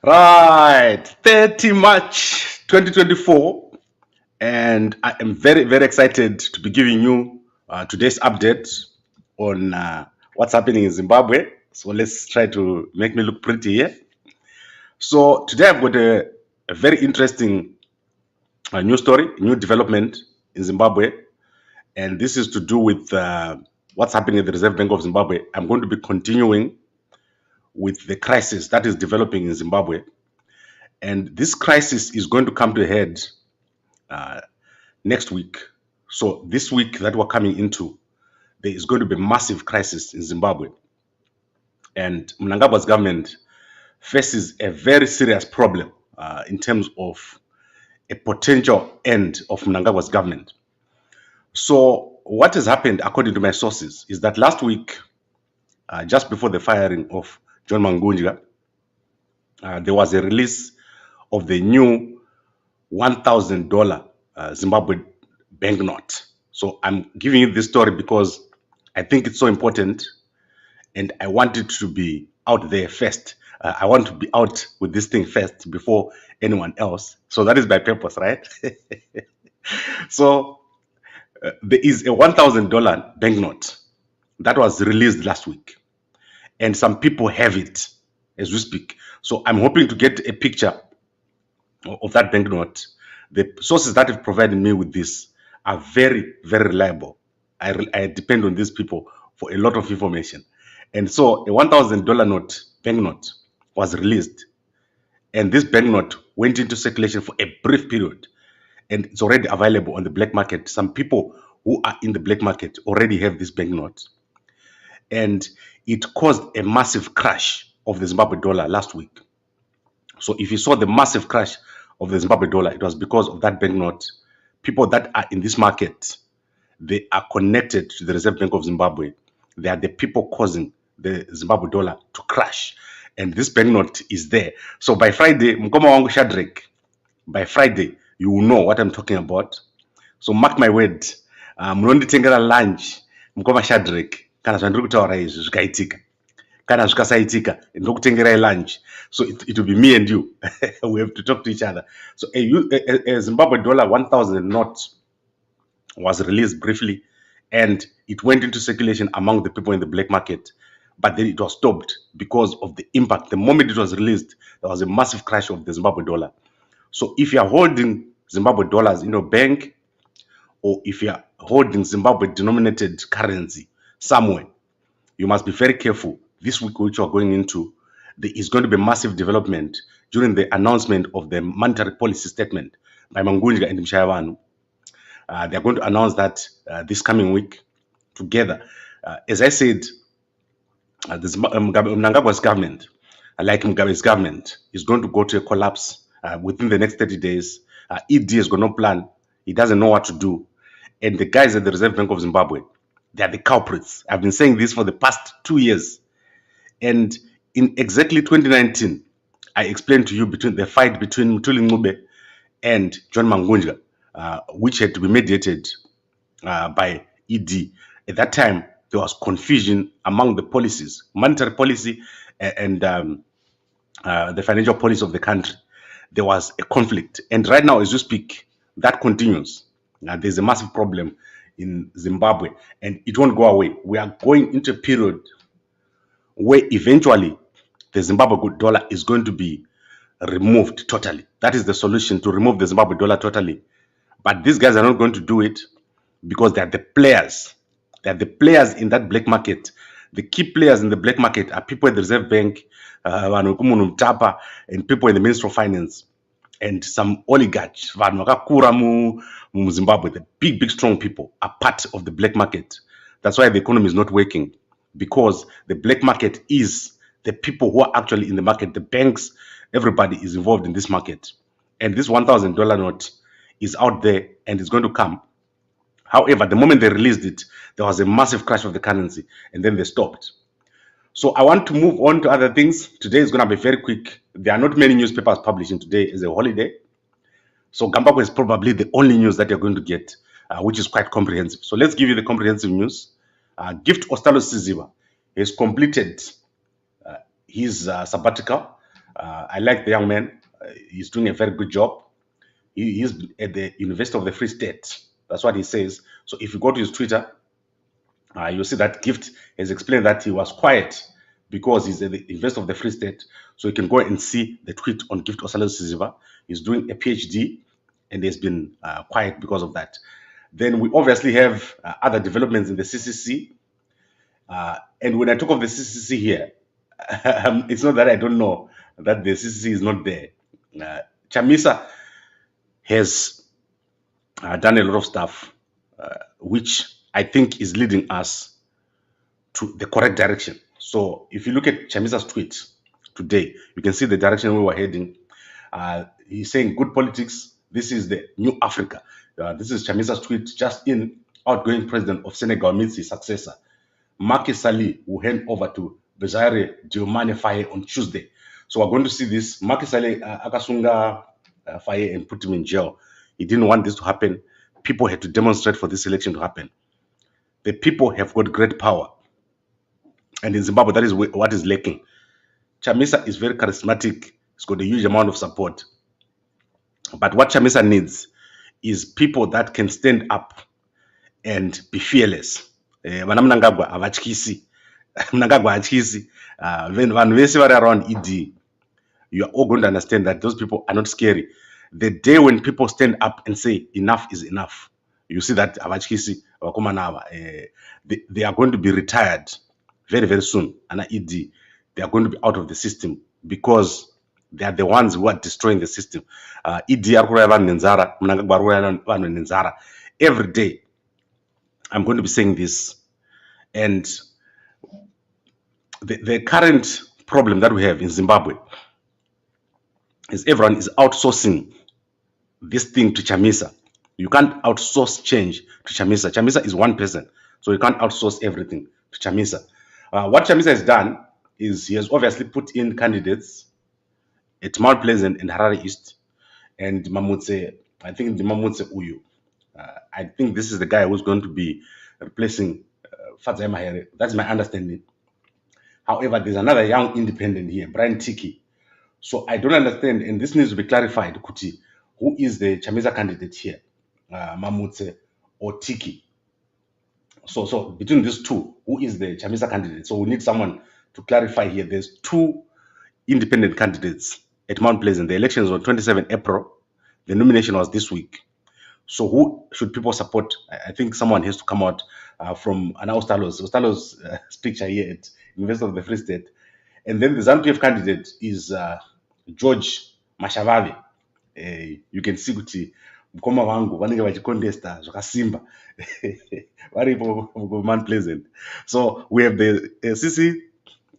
Right, 30 March 2024, and I am very, very excited to be giving you today's update on what's happening in Zimbabwe. So let's try to make me look pretty here. So today I've got a very interesting new story, new development in Zimbabwe, and this is to do with what's happening at the Reserve Bank of Zimbabwe. I'm going to be continuing with the crisis that is developing in Zimbabwe. And this crisis is going to come to a head next week. So this week that we're coming into, there is going to be a massive crisis in Zimbabwe. And Mnangagwa's government faces a very serious problem in terms of a potential end of Mnangagwa's government. So what has happened, according to my sources, is that last week, just before the firing of John Mangagwa, there was a release of the new $1,000 Zimbabwe banknote. So I'm giving you this story because I think it's so important and I want it to be out there first. I want to be out with this thing first before anyone else. So that is my purpose, right? So there is a $1,000 banknote that was released last week. And some people have it as we speak. So I'm hoping to get a picture of that banknote. The sources that have provided me with this are very, very reliable. I depend on these people for a lot of information. And so a $1,000 banknote was released. And this banknote went into circulation for a brief period. And it's already available on the black market. Some people who are in the black market already have this banknote. And it caused a massive crash of the Zimbabwe dollar last week. So if you saw the massive crash of the Zimbabwe dollar, it was because of that banknote. People that are in this market, they are connected to the Reserve Bank of Zimbabwe. They are the people causing the Zimbabwe dollar to crash. And this banknote is there. So by Friday, Mkoma wangu Shadrach, by Friday, you will know what I'm talking about. So mark my word. Munonditengera lunch, Mkoma Shadrach, kana zvandiri kutaura izvi zvikaitika. Kana zvikasaitika, ndokutengerai lunch. So it will be me and you. We have to talk to each other. So a Zimbabwe dollar 1,000 note was released briefly, and it went into circulation among the people in the black market. But then it was stopped because of the impact. The moment it was released, there was a massive crash of the Zimbabwe dollar. So if you are holding Zimbabwe dollars in your bank, or if you are holding Zimbabwe denominated currency somewhere, you must be very careful. This week which we are going into, there is going to be massive development during the announcement of the monetary policy statement by Mangagwa and Mshayavanu. They are going to announce that this coming week together. As I said, Mnangagwa's government, like Mugabe's government, is going to go to a collapse within the next 30 days. ED has got no plan. He doesn't know what to do. And the guys at the Reserve Bank of Zimbabwe, they are the culprits. I've been saying this for the past 2 years. And in exactly 2019, I explained to you the fight between Mthuli Ncube and John Mangagwa, which had to be mediated by ED. At that time, there was confusion among the policies, monetary policy and the financial policy of the country. There was a conflict. And right now, as you speak, that continues. There's a massive problem in Zimbabwe, and it won't go away. We are going into a period where eventually the Zimbabwe dollar is going to be removed totally. That is the solution, to remove the Zimbabwe dollar totally. But these guys are not going to do it because they are the players. They are the players in that black market. The key players in the black market are people at the Reserve Bank, and people in the Ministry of Finance, and some oligarchs. Zimbabwe, the big, strong people are part of the black market. That's why the economy is not working, because the black market is the people who are actually in the market. The banks, everybody is involved in this market. And this $1,000 note is out there and it's going to come. However, the moment they released it, there was a massive crash of the currency and then they stopped. So I want to move on to other things. Today is going to be very quick. There are not many newspapers publishing today as a holiday. So Gambako is probably the only news that you're going to get, which is quite comprehensive. So let's give you the comprehensive news. Gift Ostallos Siziba has completed his sabbatical. I like the young man. He's doing a very good job. He's at the University of the Free State. That's what he says. So if you go to his Twitter, you'll see that Gift has explained that he was quiet because he's at the University of the Free State. So you can go and see the tweet on Gift Ostallos Siziba. He's doing a PhD and he's been quiet because of that. Then we obviously have other developments in the CCC. And when I talk of the CCC here, it's not that I don't know that the CCC is not there. Chamisa has done a lot of stuff, which I think is leading us to the correct direction. So if you look at Chamisa's tweet today, you can see the direction we were heading. He's saying good politics. This is the new Africa. This is Chamisa's tweet just in. Outgoing president of Senegal meets his successor. Macky Sall will hand over to Bezare Diomaye Faye on Tuesday. So we're going to see this. Macky Sall akasunga Faye and put him in jail. He didn't want this to happen. People had to demonstrate for this election to happen. The people have got great power. And in Zimbabwe, that is what is lacking. Chamisa is very charismatic. He's got a huge amount of support. But what Chamisa needs is people that can stand up and be fearless. Mnangagwa avatyisi. Mnangagwa atyisi. When we see around ED, you are all going to understand that those people are not scary. The day when people stand up and say enough is enough, you see that avatyisi, they are going to be retired very, very soon. And ED, they are going to be out of the system because they are the ones who are destroying the system. Every day, I'm going to be saying this. And the current problem that we have in Zimbabwe is everyone is outsourcing this thing to Chamisa. You can't outsource change to Chamisa. Chamisa is one person, so you can't outsource everything to Chamisa. What Chamisa has done is he has obviously put in candidates at Mount Pleasant and Harare East, and Mamutse, I think the Mamutse Uyu. I think this is the guy who's going to be replacing Fadzai Mahere. That's my understanding. However, there's another young independent here, Brian Tiki. So I don't understand, and this needs to be clarified, Kuti, who is the Chamisa candidate here, Mamutse or Tiki? So between these two, who is the Chamisa candidate? So we need someone to clarify here. There's two independent candidates at Mount Pleasant. The elections were 27 April. The nomination was this week. So who should people support? I think someone has to come out from an Ostallos picture here at University of the Free State. And then the ZANU-PF candidate is George Mashavave. You can see kuti mkoma wangu vanenge vachicontesta zvakasimba vari Mount Pleasant. So we have the CC,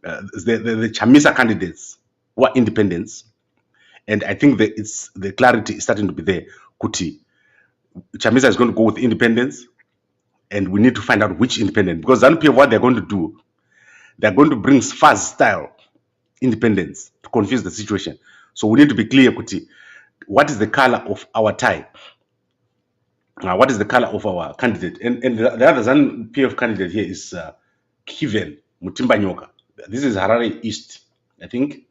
the Chamisa candidates who are independents, and I think that it's the clarity is starting to be there. Kuti Chamisa is going to go with independence, and we need to find out which independent, because ZANU-PF, what they're going to do, they're going to bring fast style independence to confuse the situation. So we need to be clear, Kuti, what is the color of our tie? What is the color of our candidate? And the other ZANU-PF candidate here is Kiven Mutimbanyoka. This is Harare East, I think.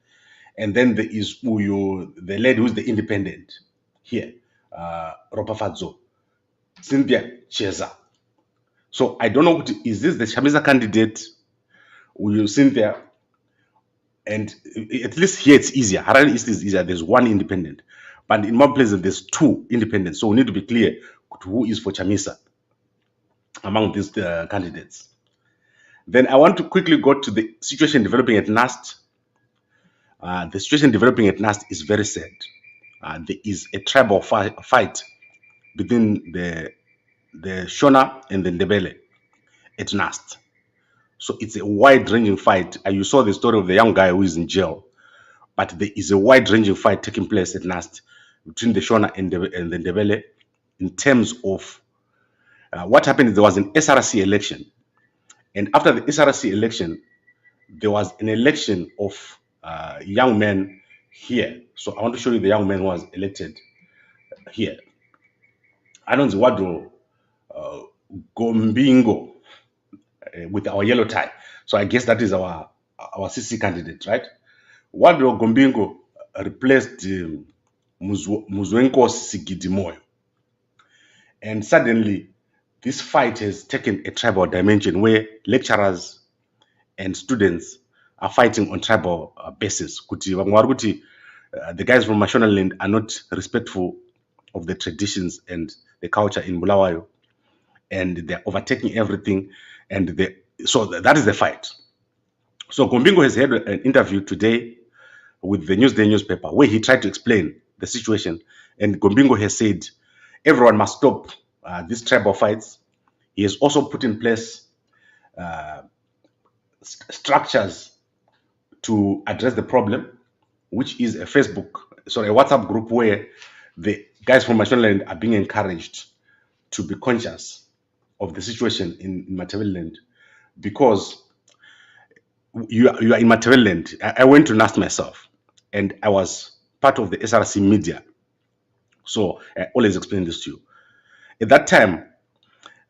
And then there is Uyo, the lady who's the independent here, Ropafadzo Cynthia Cheza. So I don't know, is this the Chamisa candidate, Uyo Cynthia? And at least here it's easier. Harare East is easier. There's one independent. But in Mount Pleasant, there's two independents. So we need to be clear who is for Chamisa among these candidates. Then I want to quickly go to the situation developing at NAST. The situation developing at NAST is very sad. There is a tribal fight between the Shona and the Ndebele at NAST. So it's a wide-ranging fight. You saw the story of the young guy who is in jail. But there is a wide-ranging fight taking place at NAST between the Shona and the Ndebele in terms of what happened is there was an SRC election. And after the SRC election, there was an election of young men here. So I want to show you the young man who was elected here. Anonzi Gombingo with our yellow tie. So I guess that is our CC candidate, right? Wadro Gombingo replaced Muzwenkosi Sigidi-Moyo. And suddenly, this fight has taken a tribal dimension where lecturers and students are fighting on tribal basis. The guys from Mashonaland are not respectful of the traditions and the culture in Bulawayo, and they're overtaking everything. And so that is the fight. So Gombingo has had an interview today with the Newsday newspaper where he tried to explain the situation. And Gombingo has said everyone must stop these tribal fights. He has also put in place structures to address the problem, which is a WhatsApp group where the guys from Mashonaland are being encouraged to be conscious of the situation in Matabeleland, because you are in Matabeleland. I went to NAST myself, and I was part of the SRC media. So I always explain this to you. At that time,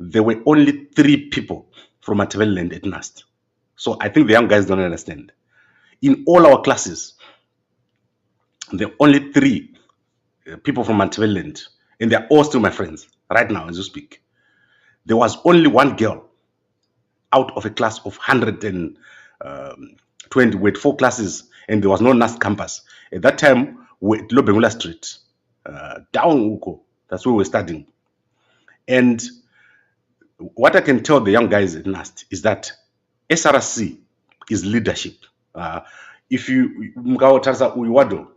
there were only 3 people from Matabeleland at NAST. So I think the young guys don't understand. In all our classes, there are only 3 people from Matabeleland, and they're all still my friends right now as you speak. There was only 1 girl out of a class of 120 with 4 classes, and there was no NAST campus. At that time, we were at Lobengula Street, down Uko. That's where we were studying. And what I can tell the young guys at NAST is that SRC is leadership. If you Mgao Tarza Uiwado,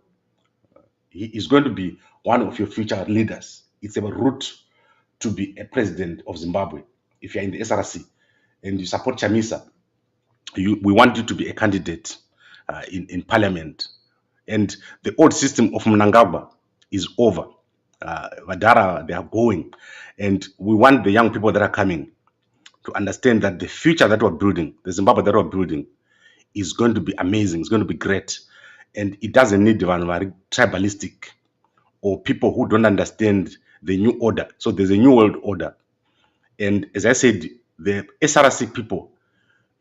he is going to be one of your future leaders. It's a route to be a president of Zimbabwe. If you're in the SRC and you support Chamisa, we want you to be a candidate in parliament. And the old system of Mnangagwa is over. Vadara, they are going. And we want the young people that are coming to understand that the future that we're building, the Zimbabwe that we're building, is going to be amazing. It's going to be great. And it doesn't need tribalistic or people who don't understand the new order. So there's a new world order. And as I said, the SRC people,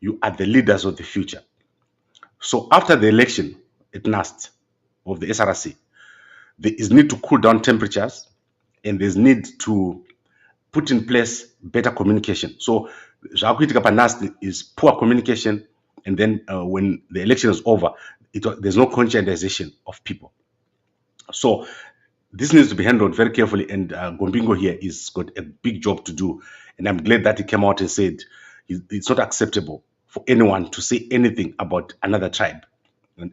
you are the leaders of the future. So after the election at NAST of the SRC, there is need to cool down temperatures, and there's need to put in place better communication. So NAST is poor communication, and then when the election is over, there's no conscientization of people. So this needs to be handled very carefully, and Gombingo here is got a big job to do. And I'm glad that he came out and said it's not acceptable for anyone to say anything about another tribe.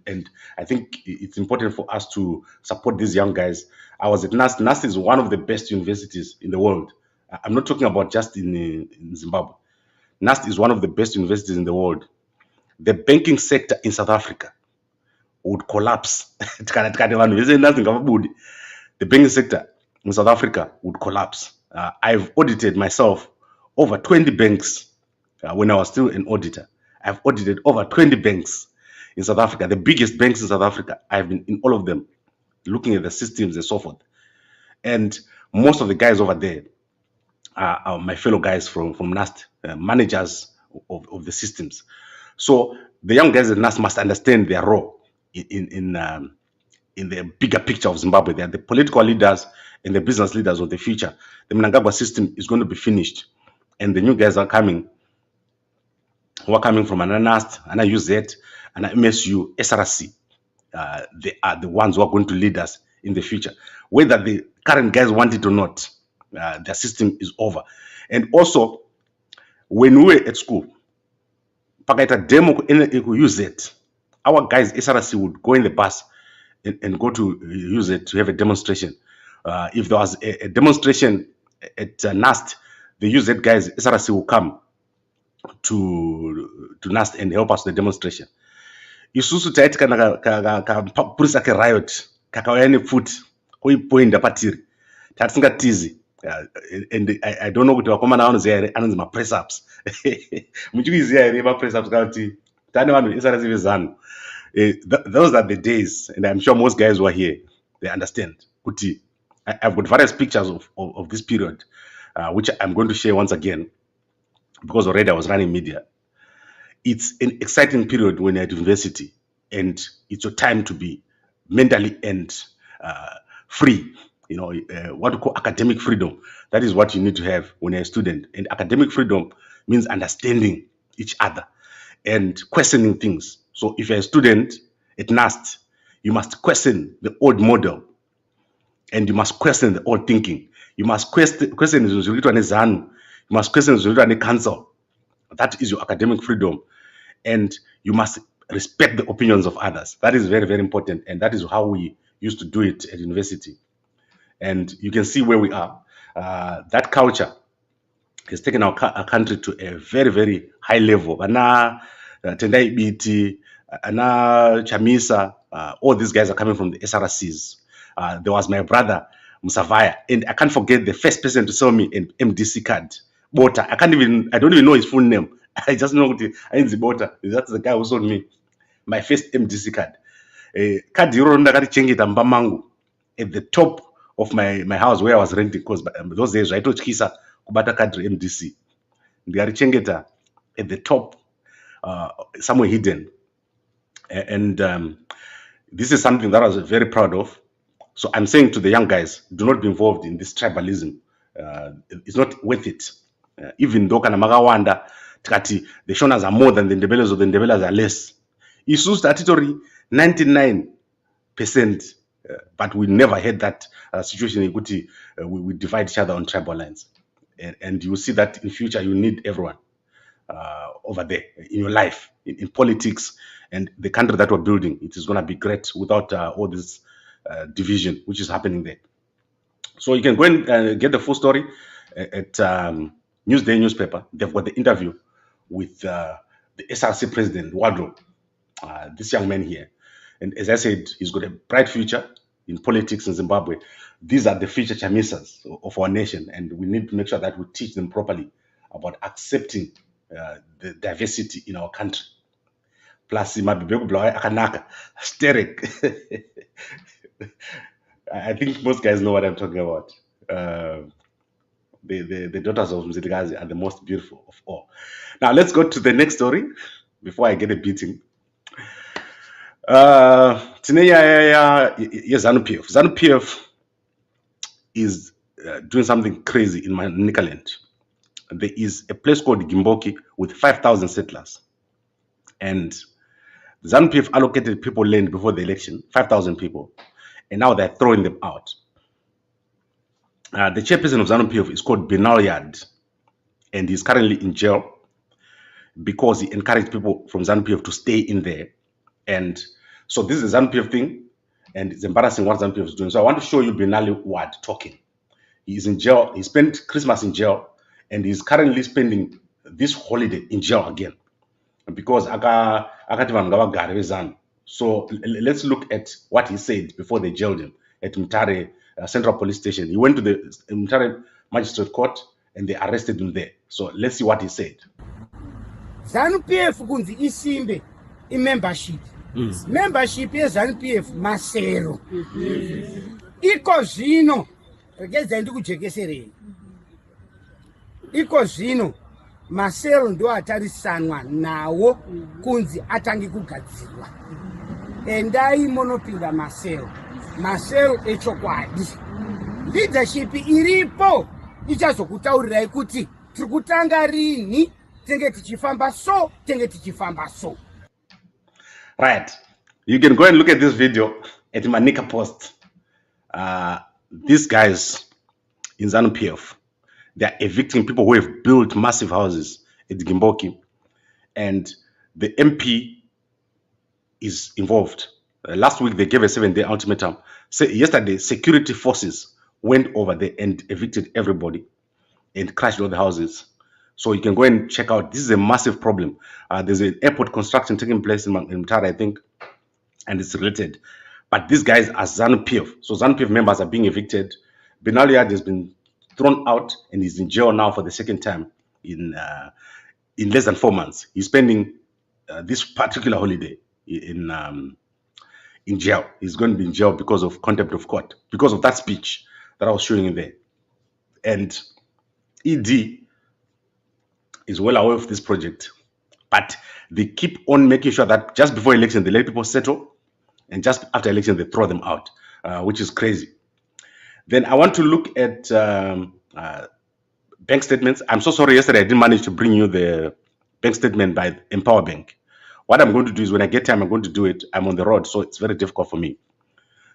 And I think it's important for us to support these young guys. I was at NAST. NAST is one of the best universities in the world. I'm not talking about just in Zimbabwe. NAST is one of the best universities in the world. The banking sector in South Africa would collapse. The banking sector in South Africa would collapse. I've audited myself over 20 banks when I was still an auditor. I've audited over 20 banks in South Africa, the biggest banks in South Africa. I've been in all of them, looking at the systems and so forth. And most of the guys over there are my fellow guys from NAST, managers of the systems. So the young guys at NAST must understand their role in the bigger picture of Zimbabwe. They are the political leaders and the business leaders of the future. The Mnangagwa system is going to be finished, and the new guys are coming, who are coming from NAST, UZ, MSU, SRC. They are the ones who are going to lead us in the future. Whether the current guys want it or not, their system is over. And also, when we were at school, Pakaita demo use it. Our guys, SRC, would go in the bus and go to use it to have a demonstration. If there was a demonstration at NAST, the UZ guys, SRC, will come to NAST and help us with the demonstration. Isusu taiti kana kapurisa ke riot kakauya nepfuti koipoinda patiri tatisingatizi. And I don't know kuti vakomana vanoziva here anonzi ma-press ups. Muchikuiziva here ma-press ups kana kuti tane vanhu SRC vezanu. Those are the days, and I'm sure most guys who are here, they understand. Kuti I've got various pictures of this period, which I'm going to share once again, because already I was running media. It's an exciting period when you're at university, and it's your time to be mentally and free. You know, what we call academic freedom. That is what you need to have when you're a student. And academic freedom means understanding each other and questioning things. So if you're a student at NAST, you must question the old model and you must question the old thinking. You must question the ZANU. You must question the council. That is your academic freedom. And you must respect the opinions of others. That is very, very important. And that is how we used to do it at university. And you can see where we are. That culture has taken our country to a very, very high level. Ana Tendai Biti, Ana Chamisa, all these guys are coming from the SRCs. There was my brother, Musavaya, and I can't forget the first person to sell me an MDC card. Bota. I don't even know his full name. I just know Bota. That's the guy who sold me my first MDC card. Card at the top of my house where I was renting, because those days I told Kisa kubata kadri MDC. Ndiarichengeta at the top, somewhere hidden. And this is something that I was very proud of. So I'm saying to the young guys, do not be involved in this tribalism. It's not worth it. Even though Kanamagawanda, Tkati, the Shonas are more than the Ndebelas, or the Ndebelas are less. Isu statutory 99%. But we never had that situation in Iguti. We divide each other on tribal lines. And you will see that in future you need everyone over there in your life, in politics, and the country that we're building. It is going to be great without all this division which is happening there. So you can go and get the full story at Newsday newspaper. They've got the interview with the SRC president, Wardrobe, this young man here. And as I said, he's got a bright future in politics in Zimbabwe. These are the future Chamisas of our nation, and we need to make sure that we teach them properly about accepting the diversity in our country. Plus, hysteric. I think most guys know what I'm talking about. The daughters of Mzilikazi are the most beautiful of all. Now, let's go to the next story before I get a beating. ZANU-PF. ZANU-PF is doing something crazy in Manicaland. There is a place called Gimboki with 5,000 settlers. And ZANU-PF allocated people land before the election, 5,000 people. And now they're throwing them out. The chairperson of ZANU-PF is called Benalyad. And he's currently in jail because he encouraged people from ZANU-PF to stay in there. And so this is a ZANU-PF thing, and it's embarrassing what ZANU-PF is doing. So I want to show you Benalyad talking. He's in jail. He spent Christmas in jail, and he's currently spending this holiday in jail again because So let's look at what he said before they jailed him at Mtare Central Police Station. He went to the Mtare Magistrate Court, and they arrested him there. So let's see what he said. ZANU-PF kunzi isimbe membership. Membership ye ZANU-PF masero. Iko zvino regeza ndi kujekeserei. Iko zvino masero ndo atarisanwa nawo kunzi atangi kugadzirwa. Endai monopinda masero. Masero echokwadi. Leadership iripo ichazokutaurirai kuti tikutanga rini tenge tichifamba so. Right. You can go and look at this video at Manika Post. These guys in ZANU-PF, they are evicting people who have built massive houses at Gimboki. And the MP is involved. Last week, they gave a 7-day ultimatum. Yesterday, security forces went over there and evicted everybody and crashed all the houses. So you can go and check out. This is a massive problem. There's an airport construction taking place in Mtara, I think, and it's related. But these guys are ZANU-PF. So ZANU-PF members are being evicted. Benalyad has been thrown out and he's in jail now for the second time in less than 4 months. He's spending this particular holiday in jail. He's going to be in jail because of contempt of court, because of that speech that I was showing you there. And ED is well aware of this project, but they keep on making sure that just before election, they let people settle and just after election they throw them out, which is crazy. Then I want to look at bank statements. I'm so sorry, yesterday I didn't manage to bring you the bank statement by Empower Bank. What I'm going to do is when I get time, I'm going to do it. I'm on the road, so it's very difficult for me.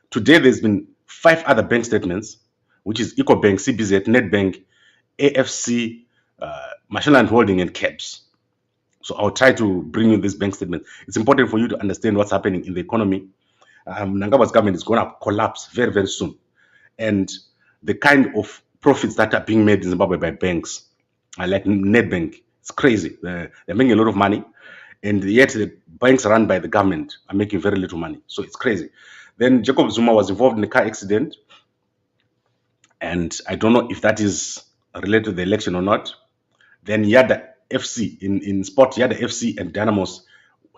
Today, there's been 5 other bank statements, which is EcoBank, CBZ, Nedbank, AFC, Mashaland Holding, and CABS. So I'll try to bring you this bank statement. It's important for you to understand what's happening in the economy. Mnangagwa's government is going to collapse very, very soon. And the kind of profits that are being made in Zimbabwe by banks, like Nedbank, it's crazy. They're making a lot of money, and yet the banks run by the government are making very little money. So it's crazy. Then Jacob Zuma was involved in a car accident, and I don't know if that is related to the election or not. Then Yada FC in sport, Yada FC and Dynamos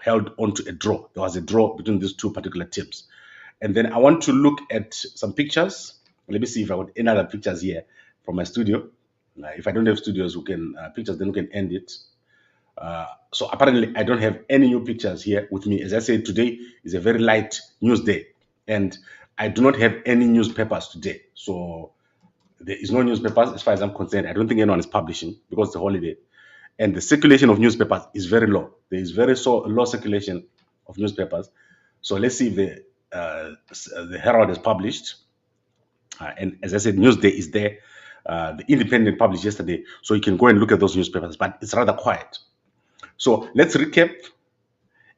held on to a draw. There was a draw between these two particular teams. And then I want to look at some pictures. Let me see if I got any other pictures here from my studio. If I don't have studios, we can pictures, then we can end it. So apparently I don't have any new pictures here with me. As I said, today is a very light news day, and I do not have any newspapers today. So there is no newspapers as far as I'm concerned. I don't think anyone is publishing because it's a holiday, and the circulation of newspapers is very low. There is very low circulation of newspapers. So let's see if the Herald is published. And as I said, Newsday is there. The Independent published yesterday, so you can go and look at those newspapers, but it's rather quiet. So let's recap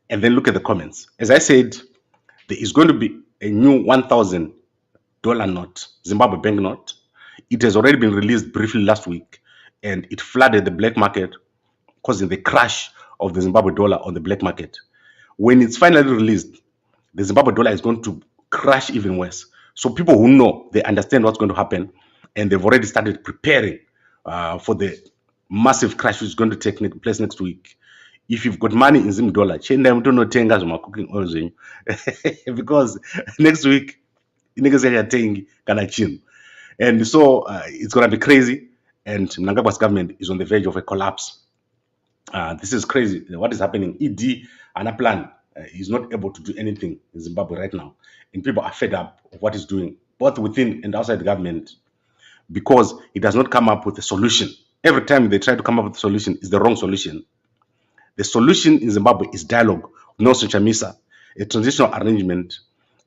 and then look at the comments. As I said, there is going to be a new $1,000 note, Zimbabwe bank note. It has already been released briefly last week, and it flooded the black market, causing the crash of the Zimbabwe dollar on the black market. When it's finally released, the Zimbabwe dollar is going to crash even worse. So people who know, they understand what's going to happen, and they've already started preparing for the massive crash which is going to take place next week. If you've got money in Zim dollar, cooking oil, because next week niggas are taking chin. And so it's gonna be crazy, and Mnangagwa's government is on the verge of a collapse. This is crazy. What is happening? ED and a plan is not able to do anything in Zimbabwe right now, and people are fed up of what he's doing, both within and outside the government, because he does not come up with a solution. Every time they try to come up with a solution, it's the wrong solution. The solution in Zimbabwe is dialogue, Nelson Chamisa, a transitional arrangement,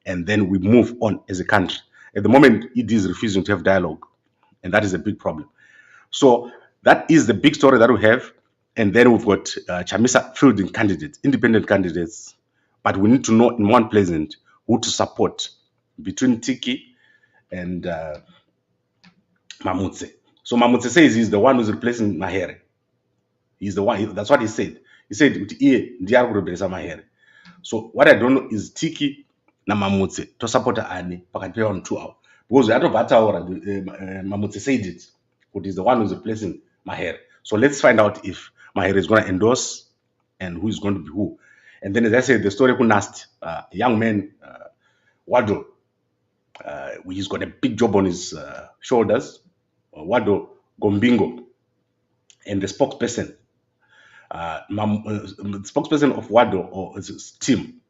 and then we move on as a country. At the moment, ED is refusing to have dialogue, and that is a big problem. So that is the big story that we have. And then we've got Chamisa fielding candidates, independent candidates, but we need to know in one pleasant who to support between Tiki and Mamutse. So Mamutse says he's the one who's replacing Mahere. He's the one, that's what he said. He said, so what I don't know is Tiki na Mamutse to support Ani pakati on 2 hours. Because Mamutse said it, but he's the one who's replacing Mahere. So let's find out if Mahere is going to endorse and who is going to be who. And then, as I said, the story nasty, young man, Wado, he's got a big job on his shoulders. Wado Gombingo, and the spokesperson, the spokesperson of Wado or his team,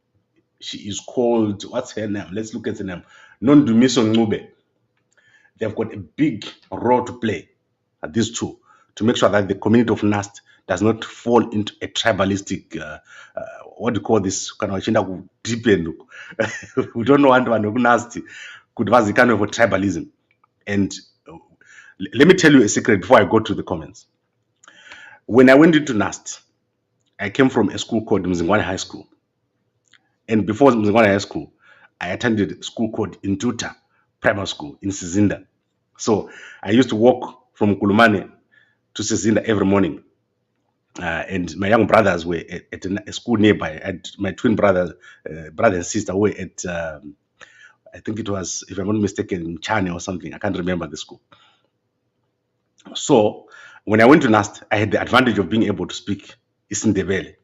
she is called, what's her name? Let's look at the name. Nondumiso Ngube. They've got a big role to play, these two, to make sure that the community of Nast does not fall into a tribalistic, what do you call this? Deep end. We don't know what nasty could be the kind of a tribalism. And let me tell you a secret before I go to the comments. When I went into Nast, I came from a school called Mzingwane High School. And before Mzingwane High School, I attended a school called Intuta Primary School in Sizinda. So I used to walk from Kulumane to Sizinda every morning. And my young brothers were at a school nearby. And my twin brother and sister were at, I think it was, if I'm not mistaken, Chane or something. I can't remember the school. So when I went to Nast, I had the advantage of being able to speak Isindebele,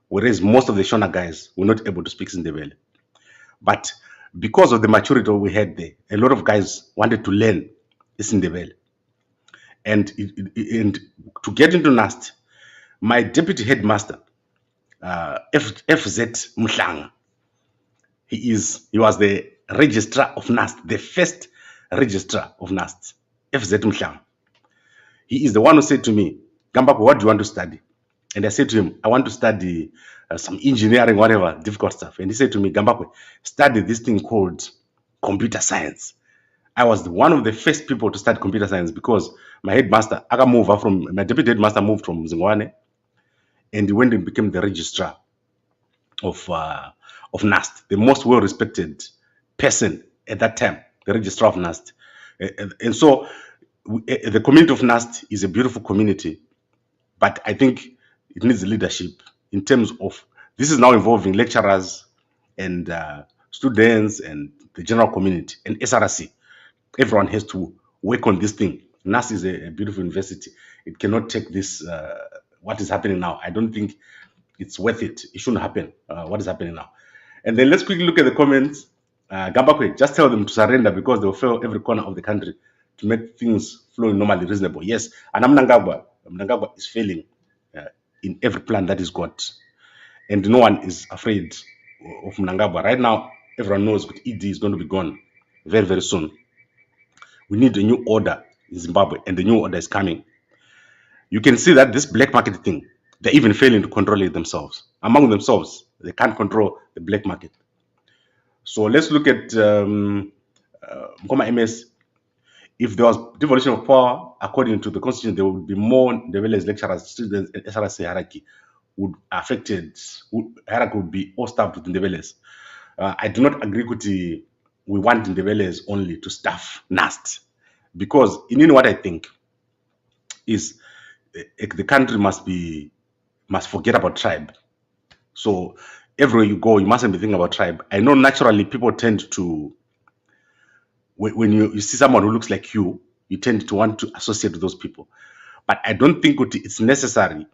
whereas most of the Shona guys were not able to speak Isindebele. But because of the maturity we had there, a lot of guys wanted to learn Isindebele. And to get into Nast, my deputy headmaster, FZ Mhlanga, He was the registrar of NAST, the first registrar of NAST, FZ Mhlam. He is the one who said to me, Gambako, what do you want to study? And I said to him, I want to study some engineering, whatever, difficult stuff. And he said to me, Gambako, study this thing called computer science. I was one of the first people to study computer science because my headmaster, my deputy headmaster moved from Zimbabwe, and he went and became the registrar of NAST, the most well-respected person at that time, the registrar of NAST. And so the community of NAST is a beautiful community, but I think it needs leadership in terms of, this is now involving lecturers and students and the general community and SRC. Everyone has to work on this thing. NAST is a beautiful university. It cannot take this, what is happening now. I don't think it's worth it. It shouldn't happen, what is happening now. And then let's quickly look at the comments. Gambakwe, just tell them to surrender because they will fail every corner of the country to make things flow normally reasonable. Yes, and Mnangagwa is failing in every plan that is got. And no one is afraid of Mnangagwa. Right now, everyone knows that ED is going to be gone very, very soon. We need a new order in Zimbabwe, and the new order is coming. You can see that this black market thing, they're even failing to control it themselves. Among themselves, they can't control the black market. So let's look at Mkoma MS. If there was devolution of power, according to the constitution, there would be more Ndebele's lecturers, students, and SRC hierarchy hierarchy would be all staffed with Ndebele's. I do not agree with we want Ndebele's only to staff NAST, because what I think is the country must forget about tribe. So everywhere you go, you mustn't be thinking about tribe. I know naturally people tend to, when you see someone who looks like you tend to want to associate with those people. But I don't think it's necessary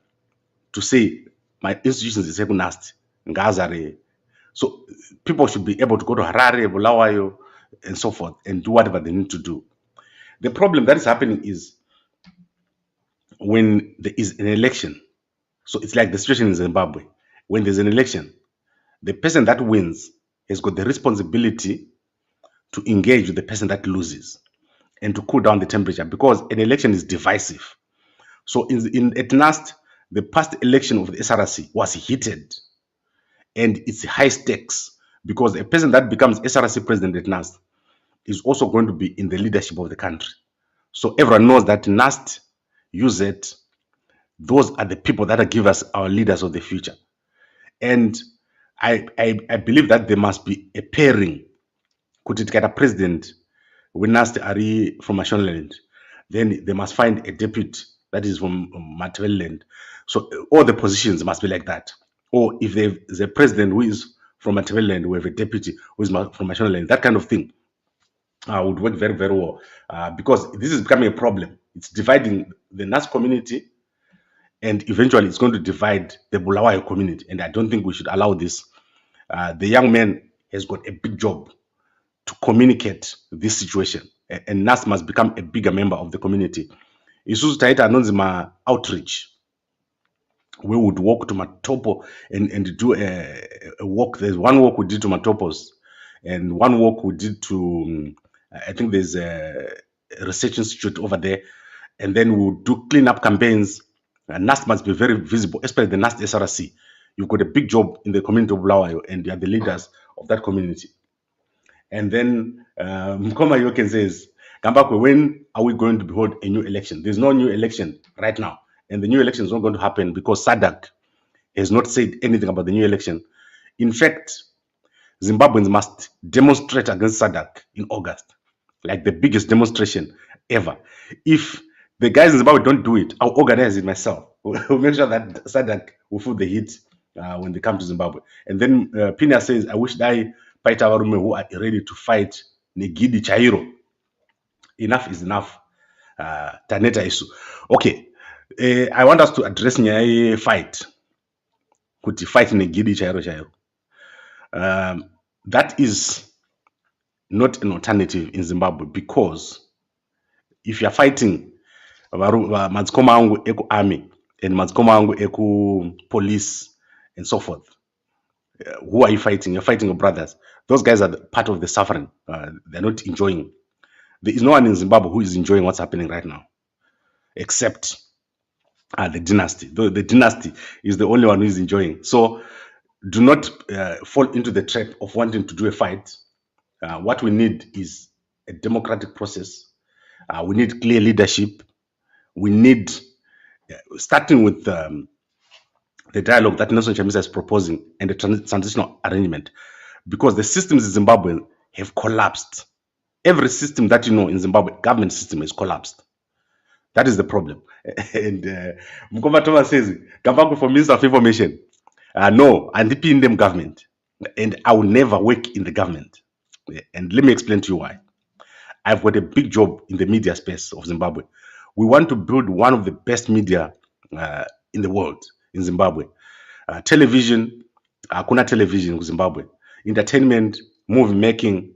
to say my institutions is NAST, Ngazare. So people should be able to go to Harare, Bulawayo, and so forth, and do whatever they need to do. The problem that is happening is when there is an election. So it's like the situation in Zimbabwe. When there's an election, the person that wins has got the responsibility to engage with the person that loses and to cool down the temperature, because an election is divisive. So at NAST, the past election of the SRC was heated, and it's high stakes because a person that becomes SRC president at NAST is also going to be in the leadership of the country. So everyone knows that NAST, UZ, those are the people that give us our leaders of the future. And I believe that there must be a pairing. Could it get a president when NAST are from Mashonaland? Then they must find a deputy that is from Matabeleland. So all the positions must be like that. Or if there's a president who is from Matabeleland, we have a deputy who is from Mashonaland. That kind of thing would work very, very well, because this is becoming a problem. It's dividing the NAST community, and eventually it's going to divide the Bulawayo community. And I don't think we should allow this. The young man has got a big job to communicate this situation, and NAST must become a bigger member of the community. Isuzu taita anonzima outreach. We would walk to Matopo and do a walk. There's one walk we did to Matopos, and one walk we did to, I think there's a research institute over there. And then we'll do cleanup campaigns. NAST must be very visible, especially the NAST SRC. You've got a big job in the community of Bulawayo, and you are the leaders of that community. And then Mkoma Yoken says, Gambakwe, when are we going to hold a new election? There's no new election right now. And the new election is not going to happen because SADC has not said anything about the new election. In fact, Zimbabweans must demonstrate against SADC in August, like the biggest demonstration ever. If the guys in Zimbabwe don't do it, I'll organize it myself. We'll make sure that SADC will feel the heat when they come to Zimbabwe. And then Pina says, I wish I fight Avarume who are ready to fight Negidi Chairo. Enough is enough. Taneta issue. Okay. I want us to address Nyai fight. Could fight Negidi Chairo. That is not an alternative in Zimbabwe, because if you're fighting Madzikoma angu eku army and Madzikoma angu eku police and so forth, who are you fighting? You're fighting your brothers. those guys are part of the suffering. They're not enjoying. There is no one in Zimbabwe who is enjoying what's happening right now, except the dynasty. The dynasty is the only one who is enjoying. So do not fall into the trap of wanting to do a fight. What we need is a democratic process. We need clear leadership. We need, starting with the dialogue that Nelson Chamisa is proposing and the transitional arrangement, because the systems in Zimbabwe have collapsed. Every system that you know in Zimbabwe, government system, is collapsed. That is the problem. And Mkoma Thomas says, Gambako for Minister of Information. No, I'm in them government. And I will never work in the government. And let me explain to you why. I've got a big job in the media space of Zimbabwe. We want to build one of the best media in the world, in Zimbabwe. Television, kuna television in Zimbabwe. Entertainment, movie making,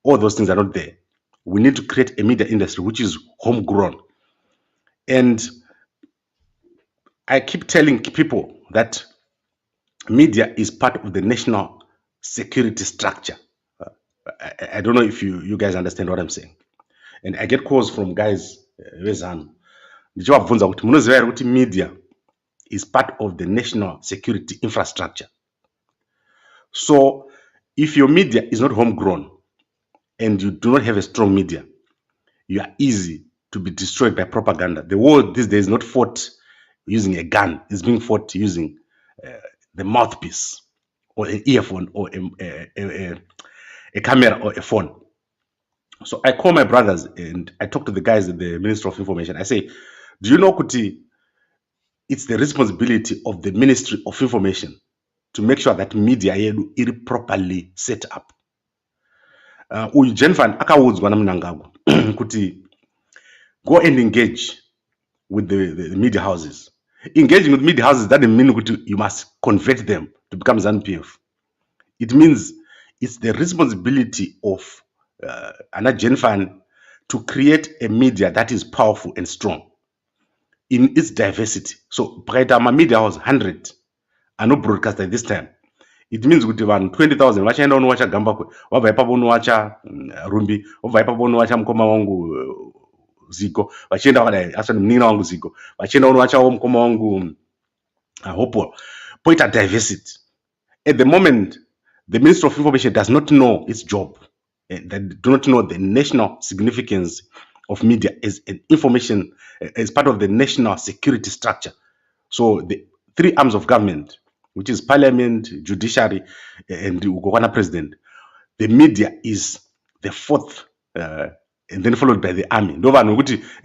all those things are not there. We need to create a media industry which is homegrown. And I keep telling people that media is part of the national security structure. I don't know if you guys understand what I'm saying. And I get calls from guys ZANU. Media is part of the national security infrastructure. So if your media is not homegrown and you do not have a strong media, you are easy to be destroyed by propaganda. The world these days is not fought using a gun. It's being fought using the mouthpiece or an earphone or a camera or a phone. So I call my brothers and I talk to the guys at the Ministry of Information. I say, do you know, Kuti, it's the responsibility of the Ministry of Information to make sure that media is properly set up. Jennifer akawudzwa na Mnangagwa kuti go and engage with the media houses. Engaging with media houses doesn't mean kuti you must convert them to become ZANU-PF. It means it's the responsibility of Anna Jennifer to create a media that is powerful and strong in its diversity. So, Praitama Media House 100 are not broadcast at this time. It means kuti vanhu 20,000 vachaenda unowacha Gambakwe, wabva ipapo unowacha Rumbi, wabva ipapo unowacha mukoma wangu Zigo, vachienda vakadai asani munin'ina wangu Zigo, vachienda unowachawo mukoma wangu Hopo. Poita diversity. At the moment, the Ministry of Information does not know its job. They do not know the national significance of media as an information, as part of the national security structure. So the three arms of government, which is parliament, judiciary, and the president, the media is the fourth, and then followed by the army.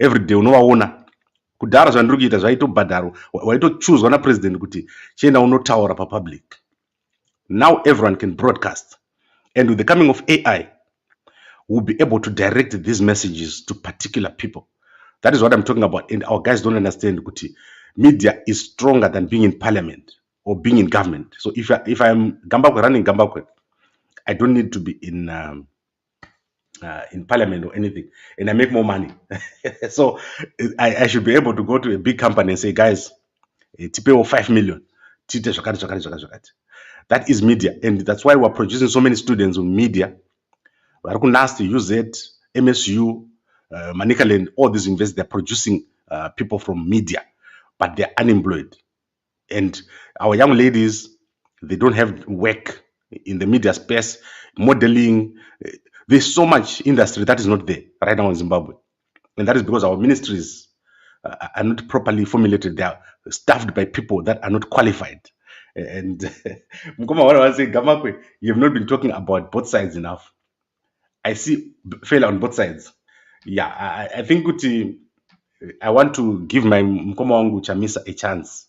Every day, unovaona kudhara zvandiri kuita zvaitobhadharo waitochuzwa napresident kuti chienda unotaura papublic. Now everyone can broadcast, and with the coming of AI, we'll be able to direct these messages to particular people. That is what I'm talking about. And our guys don't understand kuti media is stronger than being in parliament or being in government. So if I'm Gambakwe running Gambakwe, I don't need to be in parliament or anything, and I make more money. So I should be able to go to a big company and say, guys, TPO 5 million. That is media, and that's why we're producing so many students on media. Nasty, UZ, MSU, Manicaland, all these universities, they're producing people from media, but they're unemployed. And our young ladies, they don't have work in the media space, modeling. There's so much industry that is not there right now in Zimbabwe. And that is because our ministries are not properly formulated. They are staffed by people that are not qualified. And Mkoma, what I was saying, Gamakwe, you have not been talking about both sides enough. I see failure on both sides. Yeah, I think I want to give my Mkoma wangu Chamisa a chance,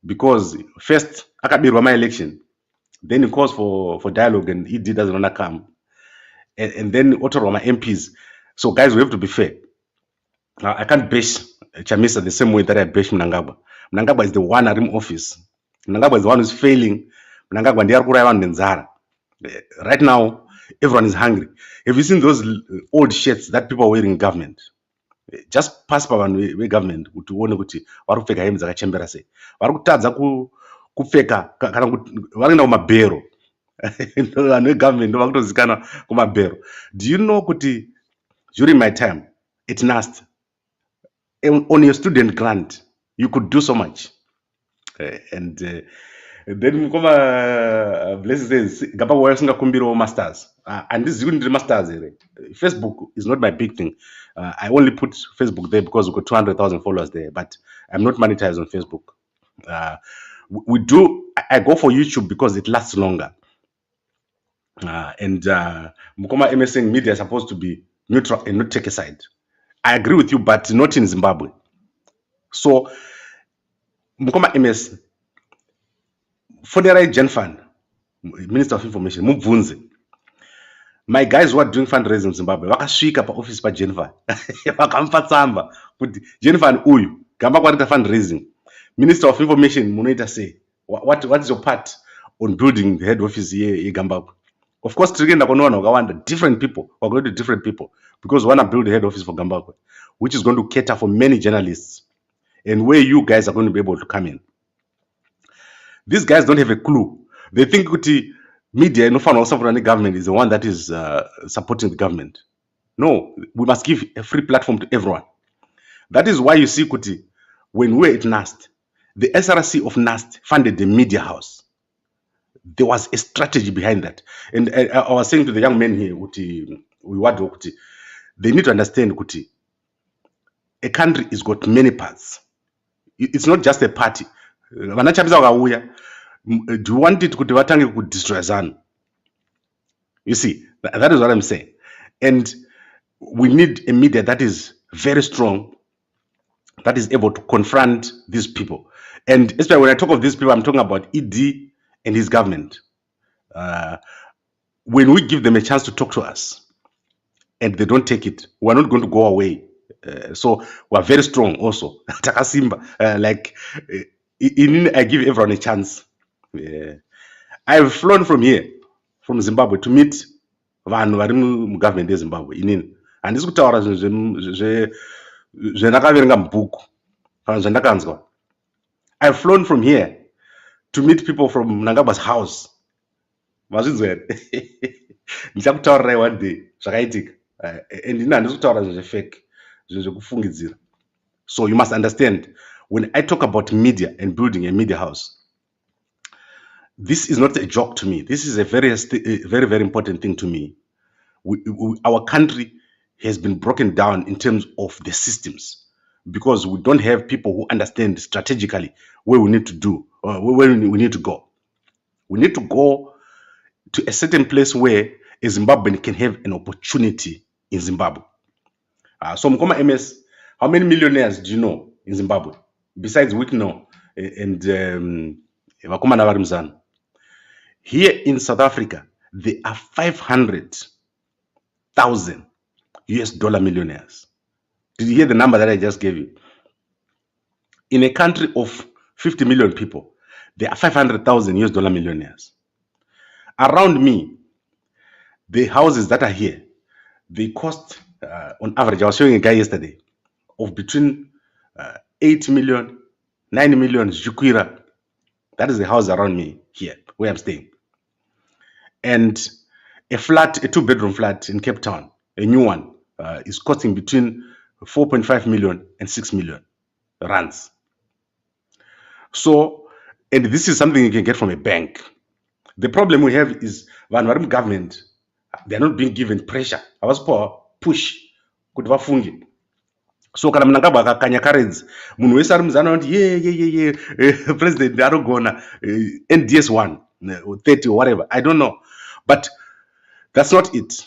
because first akabirwa my election, then he calls for dialogue and he doesn't want to come, and then otorwa my MPs. So guys, we have to be fair. I can't bash Chamisa the same way that I bash Mnangagwa. Mnangagwa is the one at him office. Mnangagwa is the one who's failing. Mnangagwa ndiye arikura around Nzara. Right now, everyone is hungry. Have you seen those old shirts that people are wearing in government? Just pass by one government to one kuti varikupfeka hembe dzakachembera sei. Varikutadza kupfeka kana kuti varikuenda kumabhero. government ndovakutozikana kumabhero. Do you know kuti during my time at NAST, on your student grant, you could do so much. And then mukoma Blessing says gapa wasingakumbira masters. And this is going to masters here. Facebook is not my big thing. I only put Facebook there because we've got 200,000 followers there, but I'm not monetized on Facebook. I go for YouTube because it lasts longer. And Mukoma MS saying media is supposed to be neutral and not take a side. I agree with you, but not in Zimbabwe. So Mukoma MS Federal Gen Fund, Minister of Information, Mubvunze. My guys who are doing fundraising in Zimbabwe, vakasvika pa office pa Gen Fund. Vakampa tsamba kuti Gen Fund uyu gamba kwarita fundraising. Minister of Information munoita say what is your part on building the head office here Gamba? Of course, tikenda kunoona wakawanda different people. We're going to different people because we want to build the head office for Gamba, which is going to cater for many journalists and where you guys are going to be able to come in. These guys don't have a clue. They think kuti media, no fun also for any government is the one that is supporting the government. No, we must give a free platform to everyone. That is why you see kuti when we were at NAST, the SRC of NAST funded the media house. There was a strategy behind that. And I was saying to the young men here, they need to understand kuti a country has got many parts. It's not just a party. Do you want it to destroy ZANU? You see, that is what I'm saying. And we need a media that is very strong, that is able to confront these people. And especially when I talk of these people, I'm talking about ED and his government. When we give them a chance to talk to us and they don't take it, we're not going to go away. So we're very strong also. Takasimba, I give everyone a chance. I've flown from here, from Zimbabwe, to meet vanhu vari mugavhmendi yeZimbabwe inini handisi kutaura zvendakaverenga mubhuku kana zvandakanzwa. I've flown from here to meet people from Mnangagwa's house. Mazvinzwa here. Ndichakutaurirai one day zvakaitika. And ini handisi kutaura zvezvefake, zvezvekufungidzira. So you must understand, when I talk about media and building a media house, this is not a joke to me. This is a very, very important thing to me. Our country has been broken down in terms of the systems because we don't have people who understand strategically where we need to do, where we need to go. We need to go to a certain place where a Zimbabwean can have an opportunity in Zimbabwe. So Mkoma MS, how many millionaires do you know in Zimbabwe? Besides Wickno and Vakoma Navarimzan. Here in South Africa, there are 500,000 US dollar millionaires. Did you hear the number that I just gave you? In a country of 50 million people, there are 500,000 US dollar millionaires. Around me, the houses that are here, they cost, on average, I was showing a guy yesterday, of between 8 million, 9 million, Jukwira. That is the house around me here, where I'm staying. And a flat, a 2-bedroom flat in Cape Town, a new one, is costing between 4.5 million and 6 million rands. So, and this is something you can get from a bank. The problem we have is Vanwarim government, they're not being given pressure. I was push. So kana Mnangagwa akakanya cards, munhu wese ari muzana kuti president arogona NDS 1 30 or whatever, I don't know, but that's not it.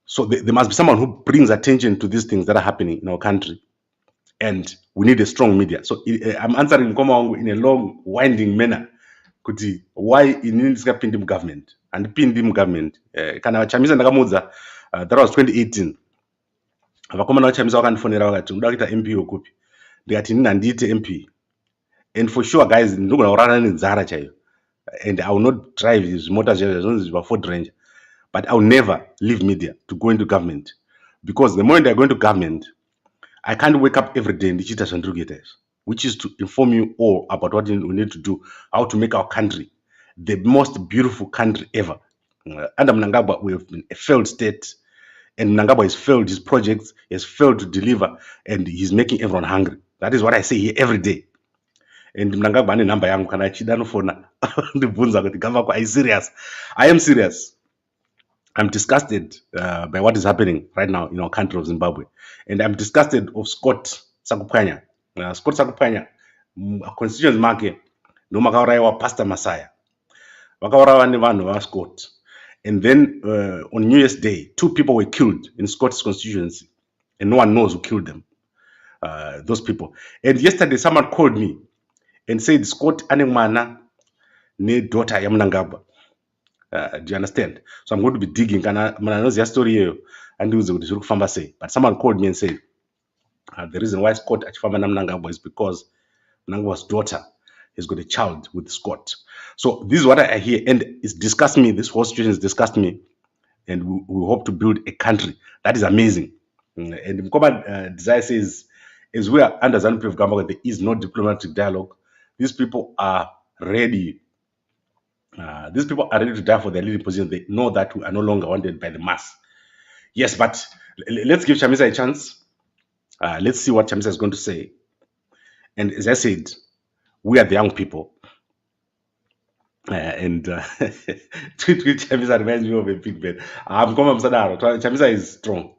So there must be someone who brings attention to these things that are happening in our country, and we need a strong media. So I'm answering Mkoma wangu in a long winding manner kuti why inini ndisikapindi mugovernment handipindi mugovernment. Kana Chamisa ndakamudza, that was 2018. Vakomana vaChamisa vakandifonera vakati unoda kuita MP wekupi, ndikati inini handiite MP, and for sure guys ndinogona kurarama nenzara chaiyo, and I will not drive zvimota zvinonzi zvimaFord Ranger, but I will never leave media to go into government, because the moment I go into government, I can't wake up every day ndichiita zvandiri kuita izvi, which is to inform you all about what we need to do, how to make our country the most beautiful country ever Under Mnangagwa, we have been a failed state, and Mnangagwa has failed his projects, he has failed to deliver, and he's making everyone hungry. That is what I say here every day. And Mnangagwa ane number yangu kana achida anofona ndibvunza kuti Gavakwa, are you serious? I am serious. I'm disgusted by what is happening right now in our country of Zimbabwe, and I'm disgusted of Scott Sakupanya. Scott Sakupanya, constituents make no makauraiwa Pastor Messiah, vakaurawa nevanhu vaScott. And then on New Year's Day, 2 people were killed in Scott's constituency, and no one knows who killed them. Those people. And yesterday, someone called me and said Scott ane mwana ne daughter ya Mnangagwa. Do you understand? So I'm going to be digging. Kana mnanoziya story yeyo andiuze kuti zviri kufamba sei. But someone called me and said the reason why Scott achifamba naMnangagwa is because Mnangagwa's daughter has got a child with Scott. So this is what I hear, and it's disgusted me. This whole situation has disgusted me, and we hope to build a country that is amazing. And Mkoba Desire says, as we are under ZANU-PF government, there is no diplomatic dialogue. These people are ready. These people are ready to die for their leading position. They know that we are no longer wanted by the mass. Yes, but let's give Chamisa a chance. Let's see what Chamisa is going to say. And as I said, we are the young people. And Chamisa reminds me of a big man. Chamisa is strong.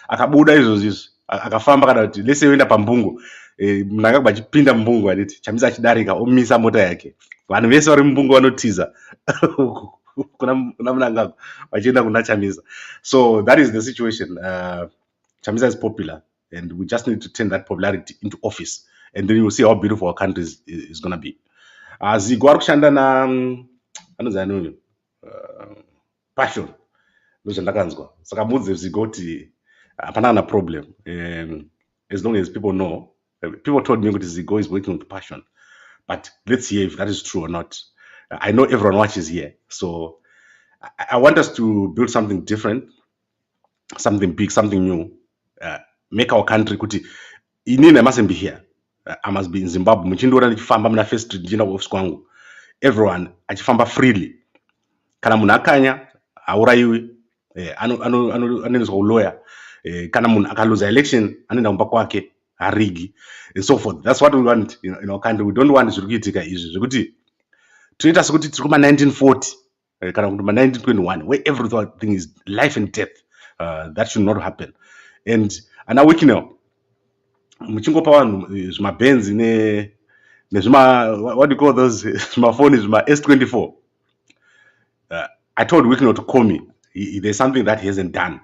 Akabuda izvozvizvo akafamba kana kuti lese oenda pambungu Mnangagwa achipinda mubungu aditi Chamisa achidarika omisa mota yake vanhu vese vari mubungu vanotiza kuna Mnangagwa vachienda kuna Chamisa. So that is the situation. Chamisa is popular, and we just need to turn that popularity into office, and then you will see how beautiful our country is going to be. Zigo ari kushanda na anozanonyo passion ndozvandakanzwa saka mudze Zigo kuti hapana problem. As long as people know, people told me that Zigo is working with passion, but let's see if that is true or not. I know everyone watches here, so I want us to build something different, something big, something new, make our country kuti inini I mustn't be here. I must be in Zimbabwe. Muchindoona ndichifamba muna First Street ndichienda kuoffice kwangu, everyone achifamba freely. Kana munhu akanya haurayiwi, anoendeswa kulawyer. Kana munhu akaluza election anoenda kumba kwake harigi, and so forth. That's what we want in our country. We don't want zviri kuitika izvi zvekuti toita sekuti tiri kuma 1940 kana kuti ma 1921 where everything is life and death. That should not happen. And ana wiki now muchingopa vanhu zvimabhenzi nezvima what do you call those zvimafoni zvima S24. I told Wicknow to call me. There's something that he hasn't done.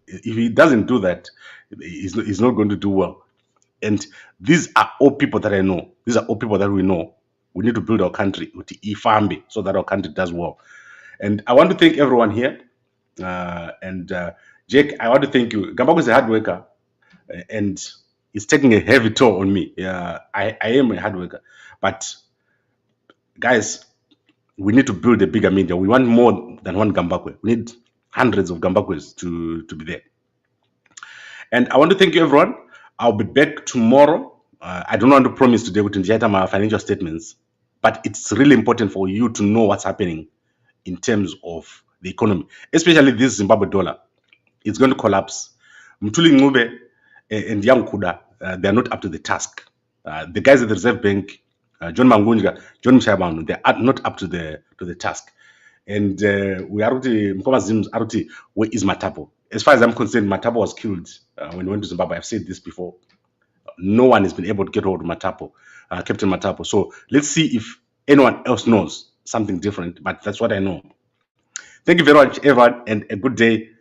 If he doesn't do that, he's not going to do well. And these are all people that I know. These are all people that we know. We need to build our country with ifambi so that our country does well. And I want to thank everyone here. Jake, I want to thank you. Gambako is a hard worker, and it's taking a heavy toll on me. I am a hard worker, but guys, we need to build a bigger media. We want more than one Gambakwe. We need hundreds of Gambakwes to be there. And I want to thank you, everyone. I'll be back tomorrow. I don't want to promise today with my financial statements, but it's really important for you to know what's happening in terms of the economy, especially this Zimbabwe dollar. It's going to collapse. Mtuli Ngube and Young Kuda, they are not up to the task. The guys at the Reserve Bank, John Mangunja, John Mshabanu, they are not up to the task. And we are where is Matapo? As far as I'm concerned, Matapo was killed when he went to Zimbabwe. I've said this before. No one has been able to get hold of Matapo, Captain Matapo. So let's see if anyone else knows something different, but that's what I know. Thank you very much, everyone, and a good day.